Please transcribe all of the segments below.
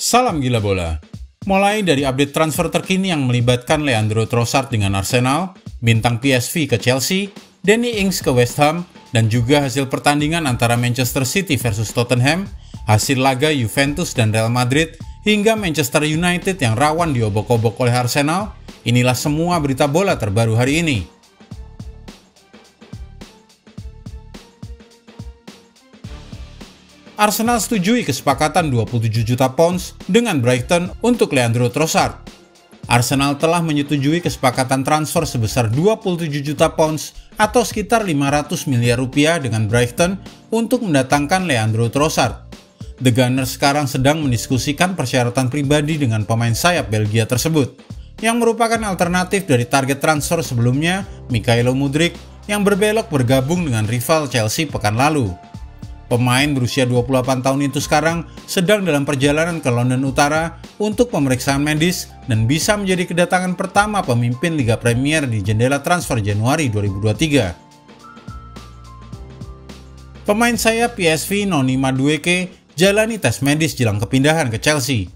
Salam gila bola. Mulai dari update transfer terkini yang melibatkan Leandro Trossard dengan Arsenal, bintang PSV ke Chelsea, Danny Ings ke West Ham, dan juga hasil pertandingan antara Manchester City versus Tottenham, hasil laga Juventus dan Real Madrid, hingga Manchester United yang rawan diobok-obok oleh Arsenal, inilah semua berita bola terbaru hari ini. Arsenal setujui kesepakatan 27 juta pounds dengan Brighton untuk Leandro Trossard. Arsenal telah menyetujui kesepakatan transfer sebesar 27 juta pounds atau sekitar 500 miliar rupiah dengan Brighton untuk mendatangkan Leandro Trossard. The Gunners sekarang sedang mendiskusikan persyaratan pribadi dengan pemain sayap Belgia tersebut, yang merupakan alternatif dari target transfer sebelumnya, Mykhailo Mudryk, yang berbelok bergabung dengan rival Chelsea pekan lalu. Pemain berusia 28 tahun itu sekarang sedang dalam perjalanan ke London Utara untuk pemeriksaan medis dan bisa menjadi kedatangan pertama pemimpin Liga Premier di jendela transfer Januari 2023. Pemain sayap PSV Noni Madueke jalani tes medis jelang kepindahan ke Chelsea.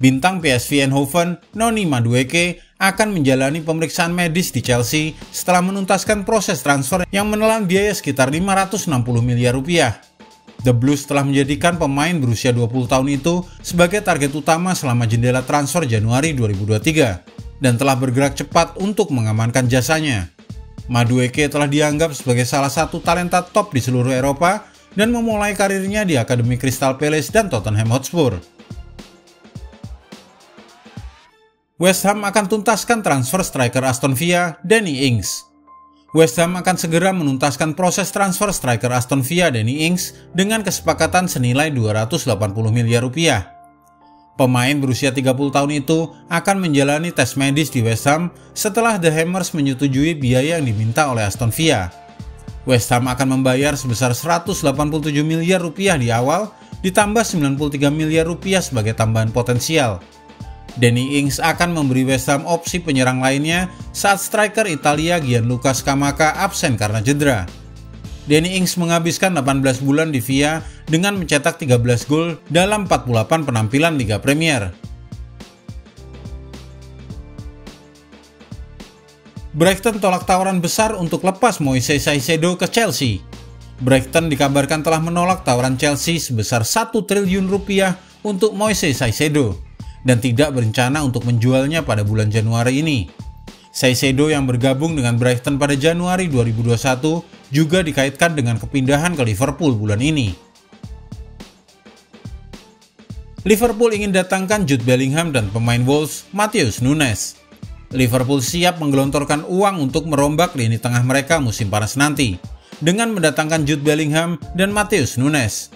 Bintang PSV Eindhoven, Noni Madueke, akan menjalani pemeriksaan medis di Chelsea setelah menuntaskan proses transfer yang menelan biaya sekitar 560 miliar rupiah. The Blues telah menjadikan pemain berusia 20 tahun itu sebagai target utama selama jendela transfer Januari 2023 dan telah bergerak cepat untuk mengamankan jasanya. Madueke telah dianggap sebagai salah satu talenta top di seluruh Eropa dan memulai karirnya di Akademi Crystal Palace dan Tottenham Hotspur. West Ham akan tuntaskan transfer striker Aston Villa, Danny Ings. West Ham akan segera menuntaskan proses transfer striker Aston Villa Danny Ings dengan kesepakatan senilai 280 miliar rupiah. Pemain berusia 30 tahun itu akan menjalani tes medis di West Ham setelah The Hammers menyetujui biaya yang diminta oleh Aston Villa. West Ham akan membayar sebesar 187 miliar rupiah di awal, ditambah 93 miliar rupiah sebagai tambahan potensial. Danny Ings akan memberi West Ham opsi penyerang lainnya saat striker Italia Gianluca Scamacca absen karena cedera. Danny Ings menghabiskan 18 bulan di Villa dengan mencetak 13 gol dalam 48 penampilan Liga Premier. Brighton tolak tawaran besar untuk lepas Moises Caicedo ke Chelsea. Brighton dikabarkan telah menolak tawaran Chelsea sebesar 1 triliun rupiah untuk Moises Caicedo dan tidak berencana untuk menjualnya pada bulan Januari ini. Caicedo yang bergabung dengan Brighton pada Januari 2021 juga dikaitkan dengan kepindahan ke Liverpool bulan ini. Liverpool ingin datangkan Jude Bellingham dan pemain Wolves, Matheus Nunes. Liverpool siap menggelontorkan uang untuk merombak lini tengah mereka musim panas nanti, dengan mendatangkan Jude Bellingham dan Matheus Nunes.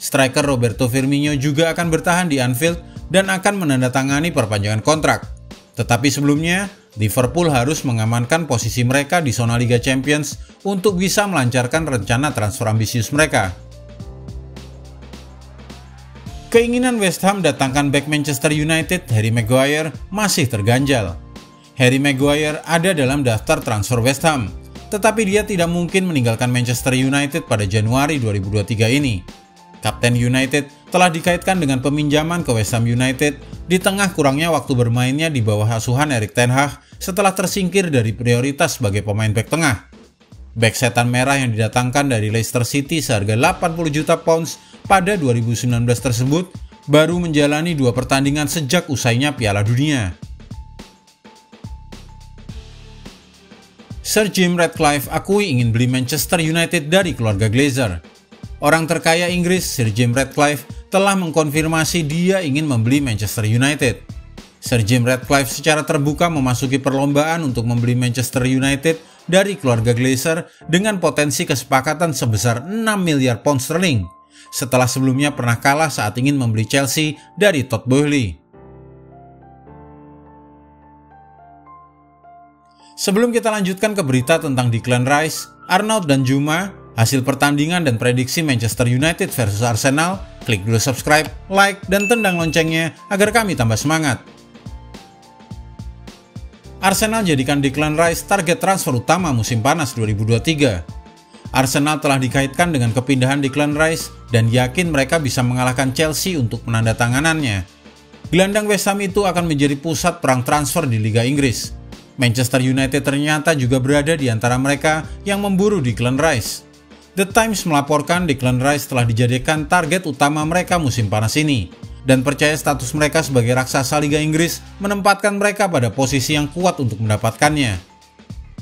Striker Roberto Firmino juga akan bertahan di Anfield dan akan menandatangani perpanjangan kontrak. Tetapi sebelumnya, Liverpool harus mengamankan posisi mereka di zona Liga Champions untuk bisa melancarkan rencana transfer ambisius mereka. Keinginan West Ham datangkan bek Manchester United Harry Maguire masih terganjal. Harry Maguire ada dalam daftar transfer West Ham, tetapi dia tidak mungkin meninggalkan Manchester United pada Januari 2023 ini. Kapten United telah dikaitkan dengan peminjaman ke West Ham United di tengah kurangnya waktu bermainnya di bawah asuhan Erik ten Hag setelah tersingkir dari prioritas sebagai pemain bek tengah. Bek setan merah yang didatangkan dari Leicester City seharga 80 juta pounds pada 2019 tersebut baru menjalani 2 pertandingan sejak usainya Piala Dunia. Sir Jim Ratcliffe akui ingin beli Manchester United dari keluarga Glazer. Orang terkaya Inggris, Sir Jim Ratcliffe, telah mengkonfirmasi dia ingin membeli Manchester United. Sir Jim Ratcliffe secara terbuka memasuki perlombaan untuk membeli Manchester United dari keluarga Glazer dengan potensi kesepakatan sebesar 6 miliar pound sterling, setelah sebelumnya pernah kalah saat ingin membeli Chelsea dari Todd Boehly. Sebelum kita lanjutkan ke berita tentang Declan Rice, Arnaud dan Juma, hasil pertandingan dan prediksi Manchester United versus Arsenal, klik dulu subscribe, like, dan tendang loncengnya agar kami tambah semangat. Arsenal jadikan Declan Rice target transfer utama musim panas 2023. Arsenal telah dikaitkan dengan kepindahan Declan Rice dan yakin mereka bisa mengalahkan Chelsea untuk penandatanganannya. Gelandang West Ham itu akan menjadi pusat perang transfer di Liga Inggris. Manchester United ternyata juga berada di antara mereka yang memburu Declan Rice. The Times melaporkan Declan Rice telah dijadikan target utama mereka musim panas ini, dan percaya status mereka sebagai raksasa Liga Inggris menempatkan mereka pada posisi yang kuat untuk mendapatkannya.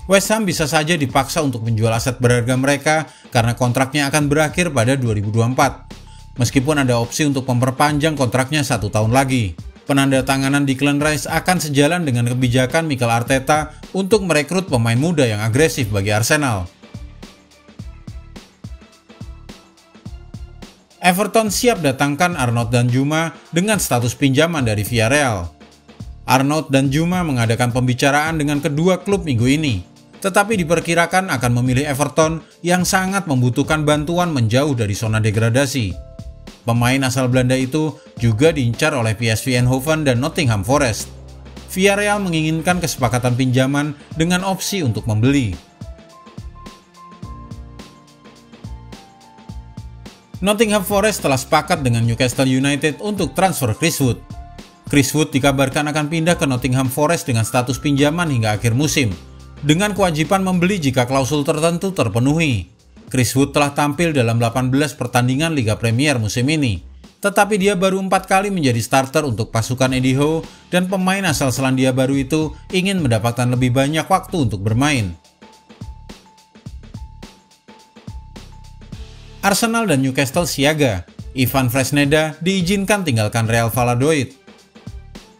West Ham bisa saja dipaksa untuk menjual aset berharga mereka karena kontraknya akan berakhir pada 2024. Meskipun ada opsi untuk memperpanjang kontraknya 1 tahun lagi. Penandatanganan Declan Rice akan sejalan dengan kebijakan Mikel Arteta untuk merekrut pemain muda yang agresif bagi Arsenal. Everton siap datangkan Arnaud Danjuma dengan status pinjaman dari Villarreal. Arnaud Danjuma mengadakan pembicaraan dengan kedua klub minggu ini, tetapi diperkirakan akan memilih Everton yang sangat membutuhkan bantuan menjauh dari zona degradasi. Pemain asal Belanda itu juga diincar oleh PSV Eindhoven dan Nottingham Forest. Villarreal menginginkan kesepakatan pinjaman dengan opsi untuk membeli. Nottingham Forest telah sepakat dengan Newcastle United untuk transfer Chris Wood. Chris Wood dikabarkan akan pindah ke Nottingham Forest dengan status pinjaman hingga akhir musim, dengan kewajiban membeli jika klausul tertentu terpenuhi. Chris Wood telah tampil dalam 18 pertandingan Liga Premier musim ini, tetapi dia baru 4 kali menjadi starter untuk pasukan Eddie Howe, dan pemain asal Selandia Baru itu ingin mendapatkan lebih banyak waktu untuk bermain. Arsenal dan Newcastle siaga. Ivan Fresneda diizinkan tinggalkan Real Valladolid.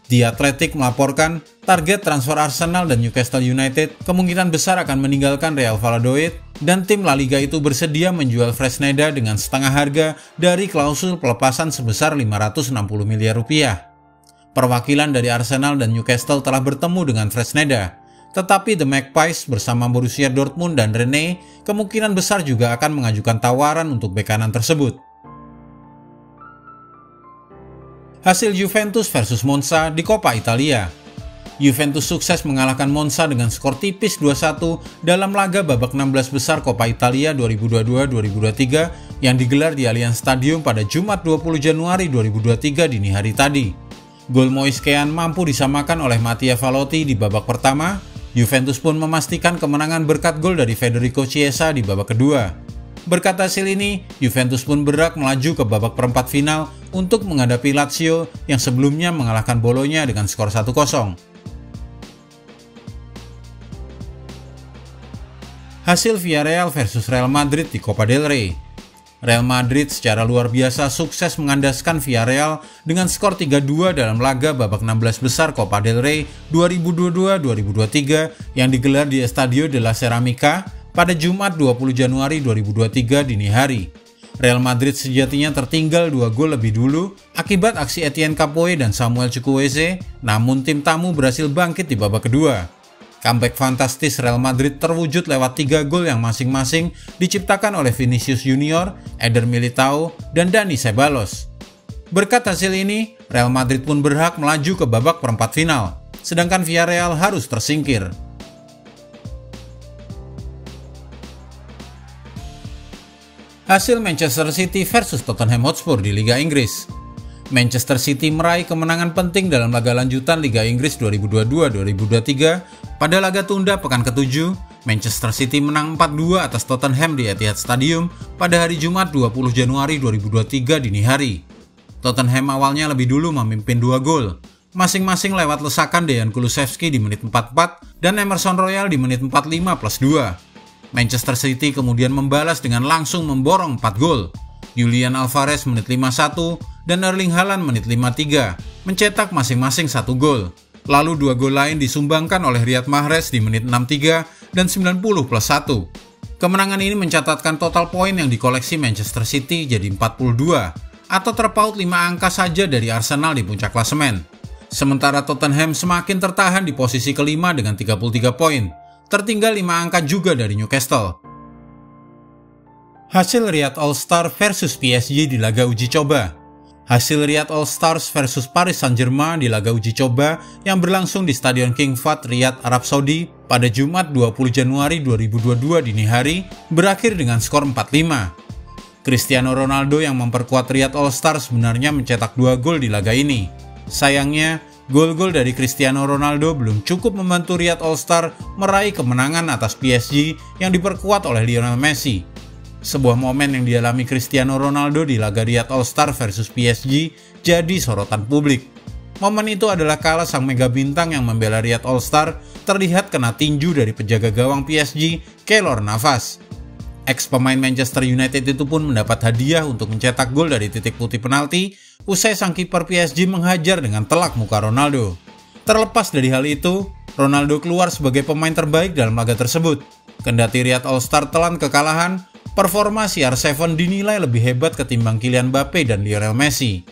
The Athletic melaporkan target transfer Arsenal dan Newcastle United kemungkinan besar akan meninggalkan Real Valladolid, dan tim La Liga itu bersedia menjual Fresneda dengan setengah harga dari klausul pelepasan sebesar 560 miliar rupiah. Perwakilan dari Arsenal dan Newcastle telah bertemu dengan Fresneda, tetapi The Magpies bersama Borussia Dortmund dan Rennes kemungkinan besar juga akan mengajukan tawaran untuk bek kanan tersebut. Hasil Juventus versus Monza di Coppa Italia. Juventus sukses mengalahkan Monza dengan skor tipis 2-1 dalam laga babak 16 besar Coppa Italia 2022-2023 yang digelar di Allianz Stadium pada Jumat 20 Januari 2023 dini hari tadi. Gol Moise Kean mampu disamakan oleh Mattia Valotti di babak pertama. Juventus pun memastikan kemenangan berkat gol dari Federico Chiesa di babak kedua. Berkat hasil ini, Juventus pun berhak melaju ke babak perempat final untuk menghadapi Lazio yang sebelumnya mengalahkan Bologna dengan skor 1-0. Hasil Villarreal versus Real Madrid di Copa del Rey. Real Madrid secara luar biasa sukses mengandaskan Villarreal dengan skor 3-2 dalam laga babak 16 besar Copa del Rey 2022-2023 yang digelar di Estadio de la Ceramica pada Jumat 20 Januari 2023 dini hari. Real Madrid sejatinya tertinggal 2 gol lebih dulu akibat aksi Etienne Capoue dan Samuel Chukwueze, namun tim tamu berhasil bangkit di babak kedua. Comeback fantastis Real Madrid terwujud lewat 3 gol yang masing-masing diciptakan oleh Vinicius Junior, Eder Militao, dan Dani Ceballos. Berkat hasil ini, Real Madrid pun berhak melaju ke babak perempat final, sedangkan Villarreal harus tersingkir. Hasil Manchester City versus Tottenham Hotspur di Liga Inggris. Manchester City meraih kemenangan penting dalam laga lanjutan Liga Inggris 2022-2023. Pada laga tunda pekan ke-7, Manchester City menang 4-2 atas Tottenham di Etihad Stadium pada hari Jumat 20 Januari 2023 dini hari. Tottenham awalnya lebih dulu memimpin 2 gol, masing-masing lewat lesakan Dejan Kulusevski di menit 44 dan Emerson Royal di menit 45+2. Manchester City kemudian membalas dengan langsung memborong 4 gol. Julian Alvarez menit 51 dan Erling Haaland menit 53 mencetak masing-masing 1 gol. Lalu 2 gol lain disumbangkan oleh Riyad Mahrez di menit 63 dan 90+1. Kemenangan ini mencatatkan total poin yang dikoleksi Manchester City jadi 42 atau terpaut 5 angka saja dari Arsenal di puncak klasemen. Sementara Tottenham semakin tertahan di posisi kelima dengan 33 poin, tertinggal 5 angka juga dari Newcastle. Hasil Riyadh All-Star versus PSG di laga uji coba. Hasil Riyadh All-Stars versus Paris Saint-Germain di laga uji coba yang berlangsung di Stadion King Fahd Riyadh, Arab Saudi pada Jumat 20 Januari 2022 dini hari berakhir dengan skor 4-5. Cristiano Ronaldo yang memperkuat Riyadh All-Stars sebenarnya mencetak 2 gol di laga ini. Sayangnya, gol-gol dari Cristiano Ronaldo belum cukup membantu Riyadh All-Star meraih kemenangan atas PSG yang diperkuat oleh Lionel Messi. Sebuah momen yang dialami Cristiano Ronaldo di laga Riyadh All-Star versus PSG jadi sorotan publik. Momen itu adalah kala sang mega bintang yang membela Riyadh All-Star terlihat kena tinju dari penjaga gawang PSG, Keylor Navas. Ex pemain Manchester United itu pun mendapat hadiah untuk mencetak gol dari titik putih penalti usai sang kiper PSG menghajar dengan telak muka Ronaldo. Terlepas dari hal itu, Ronaldo keluar sebagai pemain terbaik dalam laga tersebut. Kendati Riyadh All-Star telan kekalahan, performa CR7 dinilai lebih hebat ketimbang Kylian Mbappe dan Lionel Messi.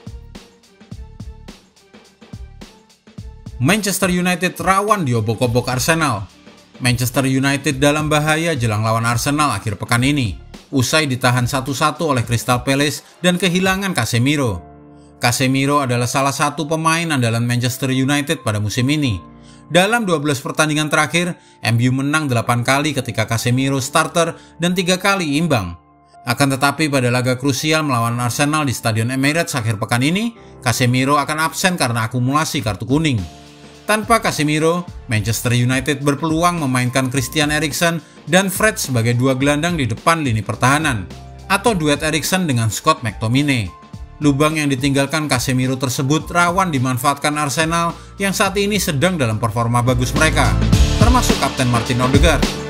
Manchester United rawan diobok-obok Arsenal. Manchester United dalam bahaya jelang lawan Arsenal akhir pekan ini, usai ditahan 1-1 oleh Crystal Palace dan kehilangan Casemiro. Casemiro adalah salah satu pemain andalan Manchester United pada musim ini. Dalam 12 pertandingan terakhir, MU menang 8 kali ketika Casemiro starter dan 3 kali imbang. Akan tetapi pada laga krusial melawan Arsenal di Stadion Emirates akhir pekan ini, Casemiro akan absen karena akumulasi kartu kuning. Tanpa Casemiro, Manchester United berpeluang memainkan Christian Eriksen dan Fred sebagai dua gelandang di depan lini pertahanan, atau duet Eriksen dengan Scott McTominay. Lubang yang ditinggalkan Casemiro tersebut rawan dimanfaatkan Arsenal yang saat ini sedang dalam performa bagus mereka, termasuk Kapten Martin Odegaard.